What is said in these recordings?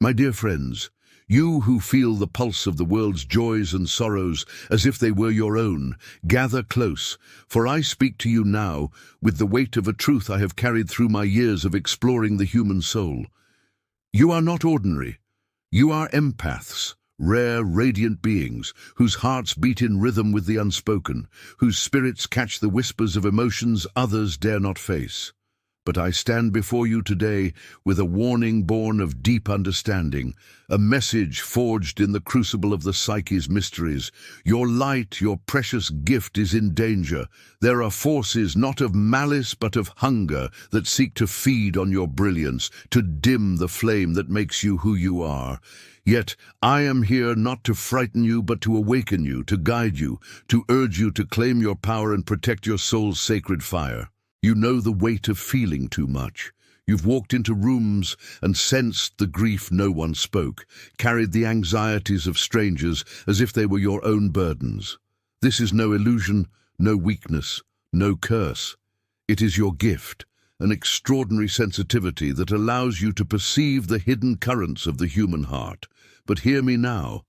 My dear friends, you who feel the pulse of the world's joys and sorrows as if they were your own, gather close, for I speak to you now with the weight of a truth I have carried through my years of exploring the human soul. You are not ordinary. You are empaths, rare, radiant beings, whose hearts beat in rhythm with the unspoken, whose spirits catch the whispers of emotions others dare not face. But I stand before you today with a warning born of deep understanding, a message forged in the crucible of the psyche's mysteries. Your light, your precious gift, is in danger. There are forces not of malice but of hunger that seek to feed on your brilliance, to dim the flame that makes you who you are. Yet I am here not to frighten you but to awaken you, to guide you, to urge you to claim your power and protect your soul's sacred fire. You know the weight of feeling too much. You've walked into rooms and sensed the grief no one spoke, carried the anxieties of strangers as if they were your own burdens. This is no illusion, no weakness, no curse. It is your gift, an extraordinary sensitivity that allows you to perceive the hidden currents of the human heart. But hear me now.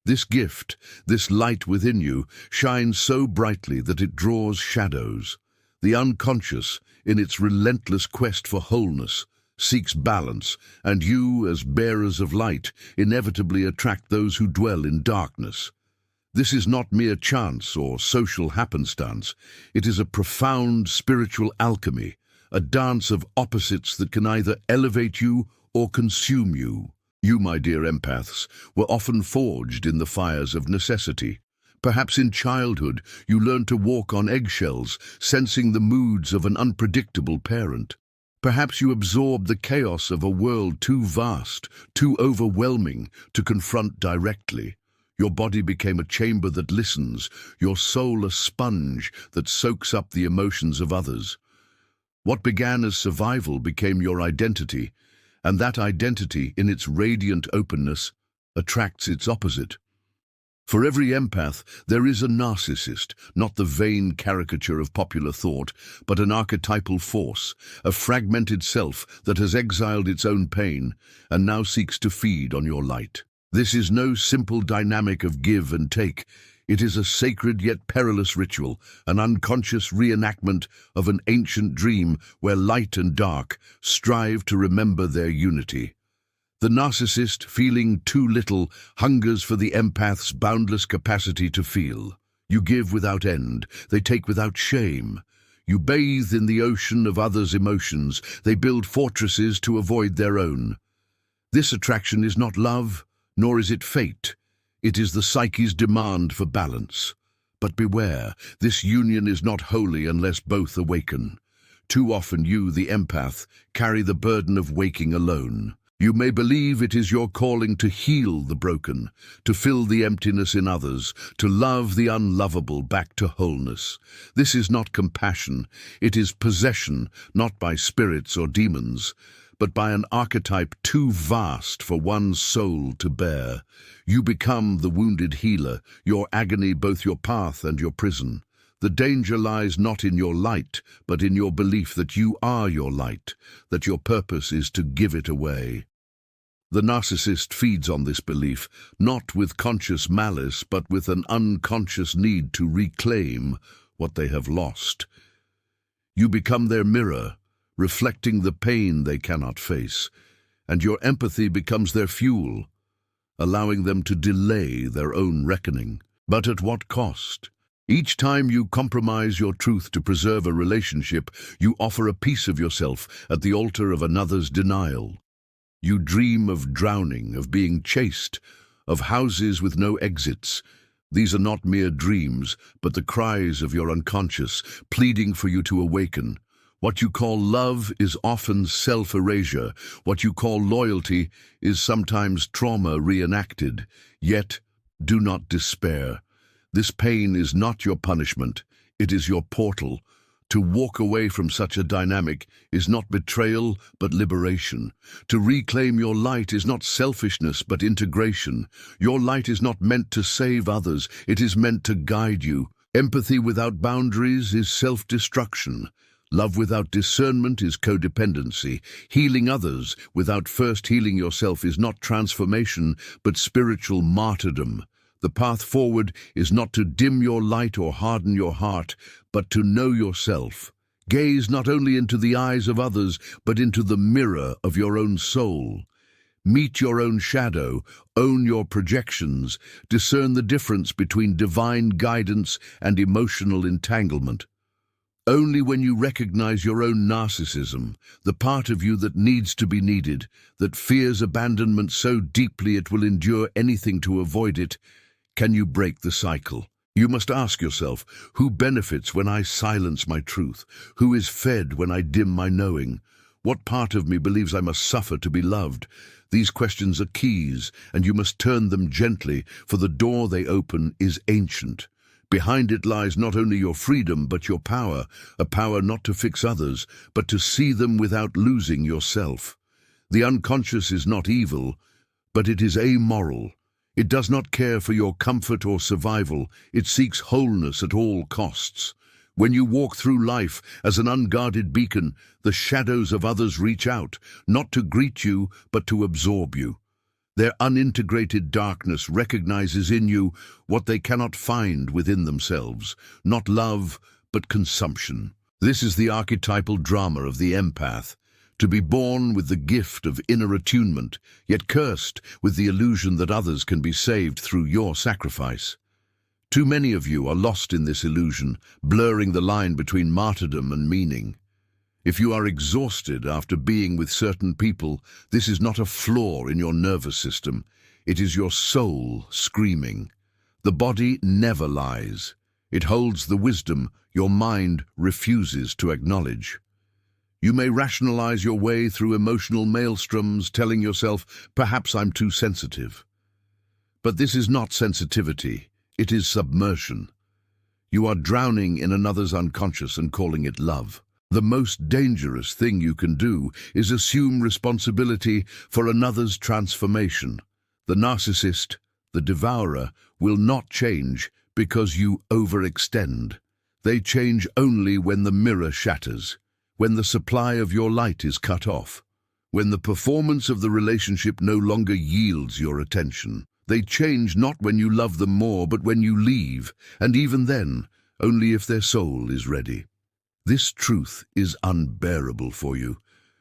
This gift, this light within you, shines so brightly that it draws shadows. The unconscious, in its relentless quest for wholeness, seeks balance, and you, as bearers of light, inevitably attract those who dwell in darkness. This is not mere chance or social happenstance. It is a profound spiritual alchemy, a dance of opposites that can either elevate you or consume you. You, my dear empaths, were often forged in the fires of necessity. Perhaps in childhood you learned to walk on eggshells, sensing the moods of an unpredictable parent. Perhaps you absorbed the chaos of a world too vast, too overwhelming to confront directly. Your body became a chamber that listens, your soul a sponge that soaks up the emotions of others. What began as survival became your identity, and that identity, in its radiant openness, attracts its opposite. For every empath, there is a narcissist, not the vain caricature of popular thought, but an archetypal force, a fragmented self that has exiled its own pain and now seeks to feed on your light. This is no simple dynamic of give and take. It is a sacred yet perilous ritual, an unconscious reenactment of an ancient dream where light and dark strive to remember their unity. The narcissist, feeling too little, hungers for the empath's boundless capacity to feel. You give without end, they take without shame. You bathe in the ocean of others' emotions, they build fortresses to avoid their own. This attraction is not love, nor is it fate. It is the psyche's demand for balance. But beware, this union is not holy unless both awaken. Too often you, the empath, carry the burden of waking alone. You may believe it is your calling to heal the broken, to fill the emptiness in others, to love the unlovable back to wholeness. This is not compassion, it is possession, not by spirits or demons, but by an archetype too vast for one soul to bear. You become the wounded healer, your agony both your path and your prison. The danger lies not in your light, but in your belief that you are your light, that your purpose is to give it away. The narcissist feeds on this belief, not with conscious malice, but with an unconscious need to reclaim what they have lost. You become their mirror, reflecting the pain they cannot face, and your empathy becomes their fuel, allowing them to delay their own reckoning. But at what cost? Each time you compromise your truth to preserve a relationship, you offer a piece of yourself at the altar of another's denial. You dream of drowning, of being chased, of houses with no exits. These are not mere dreams, but the cries of your unconscious, pleading for you to awaken. What you call love is often self-erasure. What you call loyalty is sometimes trauma reenacted. Yet, do not despair. This pain is not your punishment, it is your portal. To walk away from such a dynamic is not betrayal, but liberation. To reclaim your light is not selfishness, but integration. Your light is not meant to save others, it is meant to guide you. Empathy without boundaries is self-destruction. Love without discernment is codependency. Healing others without first healing yourself is not transformation, but spiritual martyrdom. The path forward is not to dim your light or harden your heart, but to know yourself. Gaze not only into the eyes of others, but into the mirror of your own soul. Meet your own shadow, own your projections, discern the difference between divine guidance and emotional entanglement. Only when you recognize your own narcissism, the part of you that needs to be needed, that fears abandonment so deeply it will endure anything to avoid it, can you break the cycle. You must ask yourself, who benefits when I silence my truth? Who is fed when I dim my knowing? What part of me believes I must suffer to be loved? These questions are keys, and you must turn them gently, for the door they open is ancient. Behind it lies not only your freedom, but your power, a power not to fix others, but to see them without losing yourself. The unconscious is not evil, but it is amoral. It does not care for your comfort or survival. It seeks wholeness at all costs. When you walk through life as an unguarded beacon, the shadows of others reach out, not to greet you, but to absorb you. Their unintegrated darkness recognizes in you what they cannot find within themselves, not love, but consumption. This is the archetypal drama of the empath, to be born with the gift of inner attunement, yet cursed with the illusion that others can be saved through your sacrifice. Too many of you are lost in this illusion, blurring the line between martyrdom and meaning. If you are exhausted after being with certain people, this is not a flaw in your nervous system. It is your soul screaming. The body never lies. It holds the wisdom your mind refuses to acknowledge. You may rationalize your way through emotional maelstroms, telling yourself, perhaps I'm too sensitive. But this is not sensitivity. It is submersion. You are drowning in another's unconscious and calling it love. The most dangerous thing you can do is assume responsibility for another's transformation. The narcissist, the devourer, will not change because you overextend. They change only when the mirror shatters, when the supply of your light is cut off, when the performance of the relationship no longer yields your attention. They change not when you love them more, but when you leave, and even then, only if their soul is ready. This truth is unbearable for you,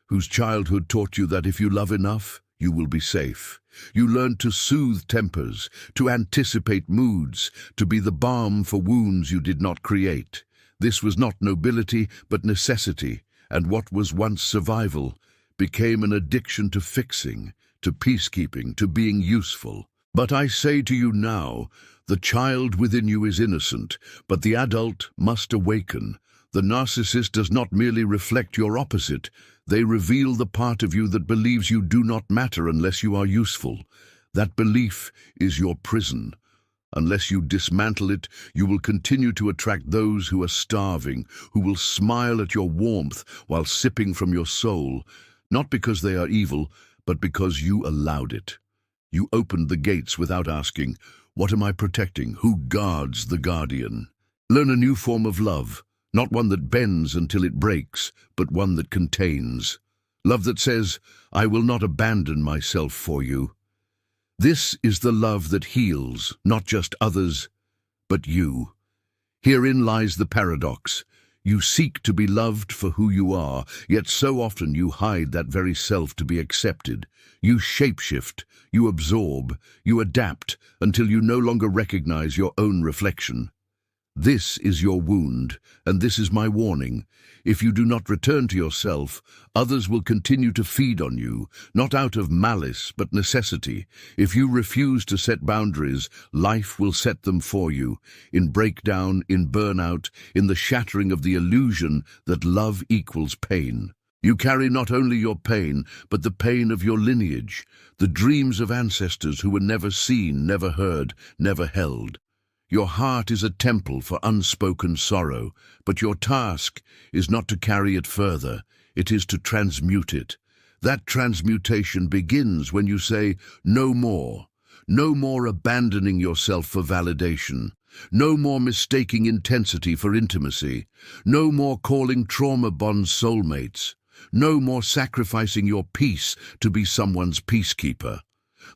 whose childhood taught you that if you love enough, you will be safe. You learned to soothe tempers, to anticipate moods, to be the balm for wounds you did not create. This was not nobility, but necessity, and what was once survival became an addiction to fixing, to peacekeeping, to being useful. But I say to you now, the child within you is innocent, but the adult must awaken. The narcissist does not merely reflect your opposite, they reveal the part of you that believes you do not matter unless you are useful. That belief is your prison. Unless you dismantle it, you will continue to attract those who are starving, who will smile at your warmth while sipping from your soul, not because they are evil, but because you allowed it. You opened the gates without asking, what am I protecting? Who guards the guardian? Learn a new form of love. Not one that bends until it breaks, but one that contains. Love that says, I will not abandon myself for you. This is the love that heals, not just others, but you. Herein lies the paradox. You seek to be loved for who you are, yet so often you hide that very self to be accepted. You shapeshift, you absorb, you adapt, until you no longer recognize your own reflection. This is your wound, and this is my warning. If you do not return to yourself, others will continue to feed on you, not out of malice, but necessity. If you refuse to set boundaries, life will set them for you, in breakdown, in burnout, in the shattering of the illusion that love equals pain. You carry not only your pain, but the pain of your lineage, the dreams of ancestors who were never seen, never heard, never held. Your heart is a temple for unspoken sorrow, but your task is not to carry it further, it is to transmute it. That transmutation begins when you say, no more abandoning yourself for validation. No more mistaking intensity for intimacy. No more calling trauma bonds soulmates. No more sacrificing your peace to be someone's peacekeeper.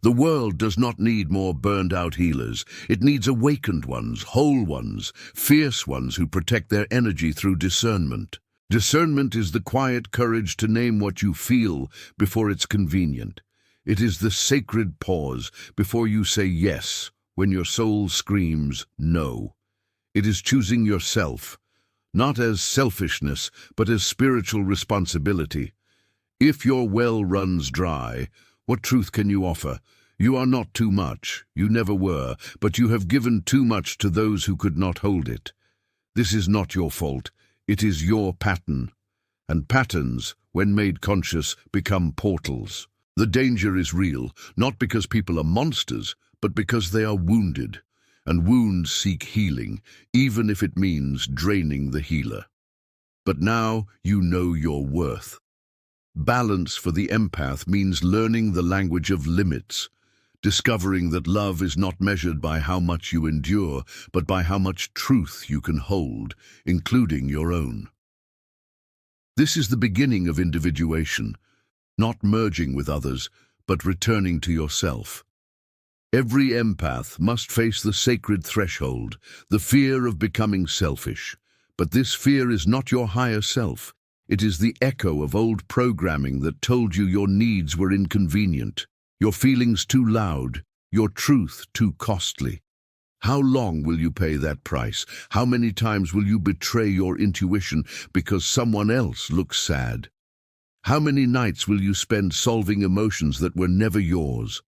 The world does not need more burned-out healers. It needs awakened ones, whole ones, fierce ones who protect their energy through discernment. Discernment is the quiet courage to name what you feel before it's convenient. It is the sacred pause before you say yes when your soul screams no. It is choosing yourself, not as selfishness, but as spiritual responsibility. If your well runs dry, what truth can you offer? You are not too much, you never were, but you have given too much to those who could not hold it. This is not your fault, it is your pattern. And patterns, when made conscious, become portals. The danger is real, not because people are monsters, but because they are wounded. And wounds seek healing, even if it means draining the healer. But now you know your worth. Balance for the empath means learning the language of limits, discovering that love is not measured by how much you endure, but by how much truth you can hold, including your own. This is the beginning of individuation, not merging with others, but returning to yourself. Every empath must face the sacred threshold, the fear of becoming selfish. But this fear is not your higher self. It is the echo of old programming that told you your needs were inconvenient, your feelings too loud, your truth too costly. How long will you pay that price? How many times will you betray your intuition because someone else looks sad? How many nights will you spend solving emotions that were never yours?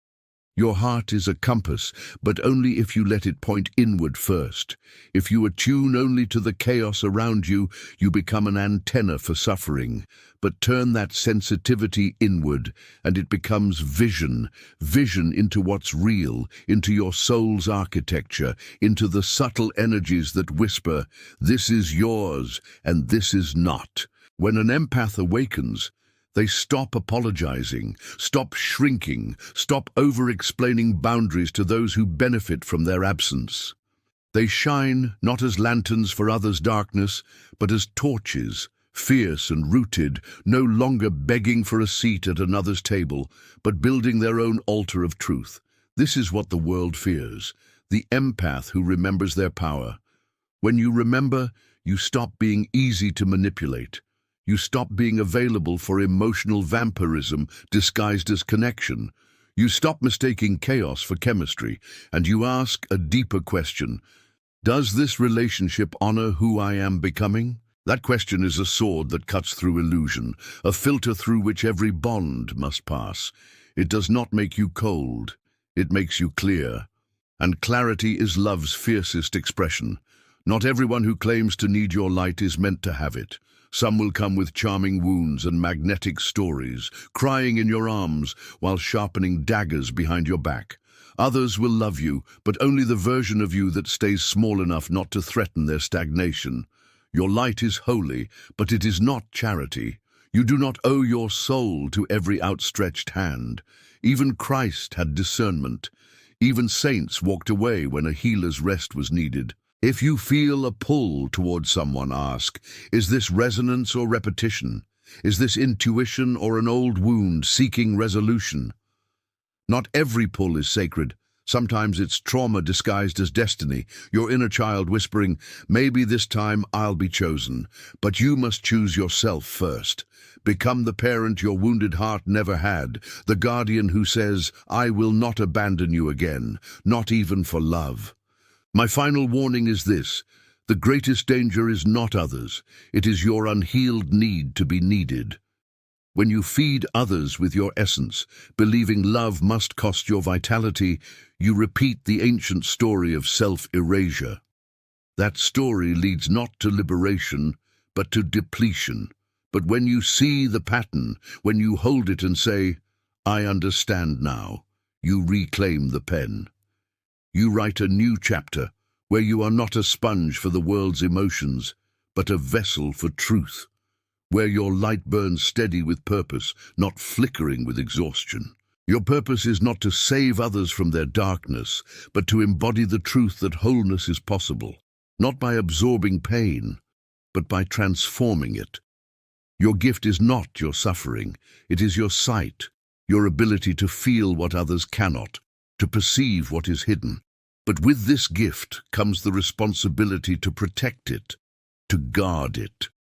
Your heart is a compass, but only if you let it point inward first. If you attune only to the chaos around you, you become an antenna for suffering. But turn that sensitivity inward, and it becomes vision, vision into what's real, into your soul's architecture, into the subtle energies that whisper, "This is yours, and this is not." When an empath awakens, they stop apologizing, stop shrinking, stop over-explaining boundaries to those who benefit from their absence. They shine not as lanterns for others' darkness, but as torches, fierce and rooted, no longer begging for a seat at another's table, but building their own altar of truth. This is what the world fears, the empath who remembers their power. When you remember, you stop being easy to manipulate. You stop being available for emotional vampirism disguised as connection. You stop mistaking chaos for chemistry, and you ask a deeper question. Does this relationship honor who I am becoming? That question is a sword that cuts through illusion, a filter through which every bond must pass. It does not make you cold, it makes you clear. And clarity is love's fiercest expression. Not everyone who claims to need your light is meant to have it. Some will come with charming wounds and magnetic stories, crying in your arms while sharpening daggers behind your back. Others will love you, but only the version of you that stays small enough not to threaten their stagnation. Your light is holy, but it is not charity. You do not owe your soul to every outstretched hand. Even Christ had discernment. Even saints walked away when a healer's rest was needed. If you feel a pull toward someone, ask, is this resonance or repetition? Is this intuition or an old wound seeking resolution? Not every pull is sacred. Sometimes it's trauma disguised as destiny, your inner child whispering, maybe this time I'll be chosen. But you must choose yourself first. Become the parent your wounded heart never had, the guardian who says, I will not abandon you again, not even for love. My final warning is this: the greatest danger is not others, it is your unhealed need to be needed. When you feed others with your essence, believing love must cost your vitality, you repeat the ancient story of self-erasure. That story leads not to liberation, but to depletion. But when you see the pattern, when you hold it and say, I understand now, you reclaim the pen. You write a new chapter, where you are not a sponge for the world's emotions, but a vessel for truth, where your light burns steady with purpose, not flickering with exhaustion. Your purpose is not to save others from their darkness, but to embody the truth that wholeness is possible, not by absorbing pain, but by transforming it. Your gift is not your suffering, it is your sight, your ability to feel what others cannot, to perceive what is hidden. But with this gift comes the responsibility to protect it, to guard it.